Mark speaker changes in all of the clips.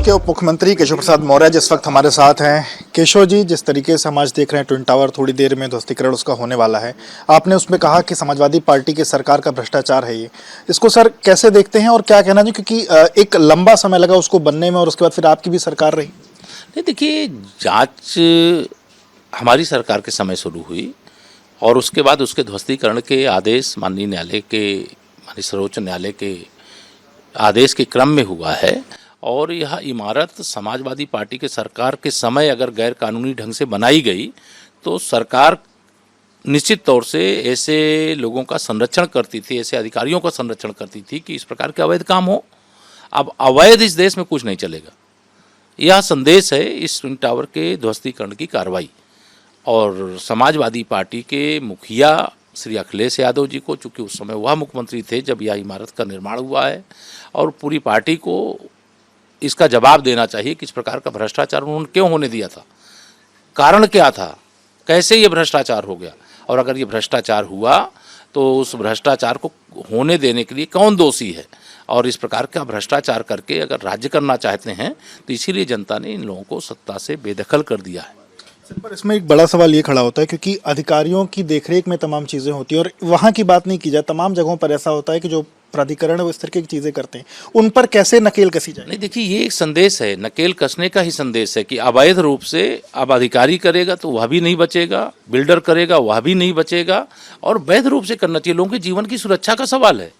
Speaker 1: के उप मुख्यमंत्री केशव प्रसाद मौर्य जिस वक्त हमारे साथ हैं। केशव जी, जिस तरीके से हम आज देख रहे हैं ट्विन टावर थोड़ी देर में ध्वस्तीकरण उसका होने वाला है, आपने उसमें कहा कि समाजवादी पार्टी की सरकार का भ्रष्टाचार है ये, इसको सर कैसे देखते हैं और क्या कहना है? क्योंकि एक लंबा समय लगा उसको बनने में और उसके बाद फिर आपकी भी सरकार रही।
Speaker 2: नहीं, देखिए, जांच हमारी सरकार के समय शुरू हुई और उसके बाद उसके ध्वस्तीकरण के आदेश माननीय न्यायालय के, माननीय सर्वोच्च न्यायालय के आदेश के क्रम में हुआ है। और यह इमारत समाजवादी पार्टी के सरकार के समय अगर गैर कानूनी ढंग से बनाई गई तो सरकार निश्चित तौर से ऐसे लोगों का संरक्षण करती थी, ऐसे अधिकारियों का संरक्षण करती थी कि इस प्रकार के अवैध काम हो। अब अवैध इस देश में कुछ नहीं चलेगा। यह संदेश है इस ट्विन टावर के ध्वस्तीकरण की कार्रवाई। और समाजवादी पार्टी के मुखिया श्री अखिलेश यादव जी को, चूँकि उस समय वह मुख्यमंत्री थे जब यह इमारत का निर्माण हुआ है, और पूरी पार्टी को इसका जवाब देना चाहिए कि इस प्रकार का भ्रष्टाचार उन्होंने क्यों होने दिया था, कारण क्या था, कैसे ये भ्रष्टाचार हो गया, और अगर ये भ्रष्टाचार हुआ तो उस भ्रष्टाचार को होने देने के लिए कौन दोषी है। और इस प्रकार का भ्रष्टाचार करके अगर राज्य करना चाहते हैं तो इसीलिए जनता ने इन लोगों को सत्ता से बेदखल कर दिया है।
Speaker 1: पर इसमें एक बड़ा सवाल ये खड़ा होता है क्योंकि अधिकारियों की देखरेख में तमाम चीज़ें होती हैं और वहाँ की बात नहीं की जाए, तमाम जगहों पर ऐसा होता है कि जो प्राधिकरण है वो इस तरीके की चीज़ें करते हैं, उन पर कैसे नकेल कसी जाए?
Speaker 2: नहीं, देखिए, ये एक संदेश है, नकेल कसने का ही संदेश है कि अवैध रूप से अब अधिकारी करेगा तो वह भी नहीं बचेगा, बिल्डर करेगा वह भी नहीं बचेगा, और वैध रूप से करना चाहिए। लोगों के जीवन की सुरक्षा का सवाल है।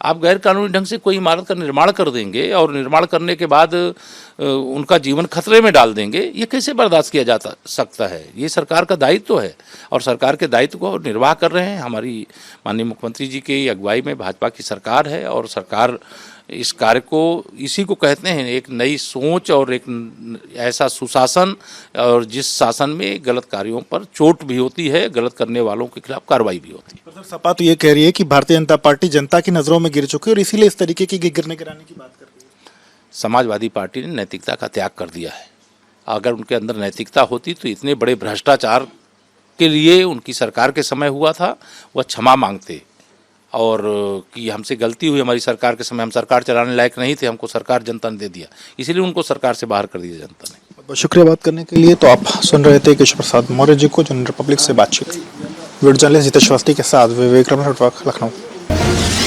Speaker 2: आप गैर कानूनी ढंग से कोई इमारत का निर्माण कर देंगे और निर्माण करने के बाद उनका जीवन खतरे में डाल देंगे, ये कैसे बर्दाश्त किया जा सकता है? ये सरकार का दायित्व है और सरकार के दायित्व को निर्वाह कर रहे हैं। हमारी माननीय मुख्यमंत्री जी की अगुवाई में भाजपा की सरकार है और सरकार इस कार्य को, इसी को कहते हैं एक नई सोच और एक ऐसा सुशासन, और जिस शासन में गलत कार्यों पर चोट भी होती है, गलत करने वालों के खिलाफ कार्रवाई भी होती है।
Speaker 1: सर, सपा तो ये कह रही है कि भारतीय जनता पार्टी जनता की नज़रों में गिर चुकी है और इसीलिए इस तरीके की गिरने गिराने की बात कर रही है।
Speaker 2: समाजवादी पार्टी ने नैतिकता का त्याग कर दिया है। अगर उनके अंदर नैतिकता होती तो इतने बड़े भ्रष्टाचार के लिए उनकी सरकार के समय हुआ था, वह क्षमा मांगते और कि हमसे गलती हुई, हमारी सरकार के समय हम सरकार चलाने लायक नहीं थे, हमको सरकार जनता ने दे दिया, इसीलिए उनको सरकार से बाहर कर दिया जनता ने।
Speaker 1: बहुत शुक्रिया बात करने के लिए। तो आप सुन रहे थे केशव प्रसाद मौर्य जी को, जो रिपब्लिक से बातचीत। वीडियो जर्नलिस्ट जितेश अवस्थी के साथ विवेक रमन, लखनऊ।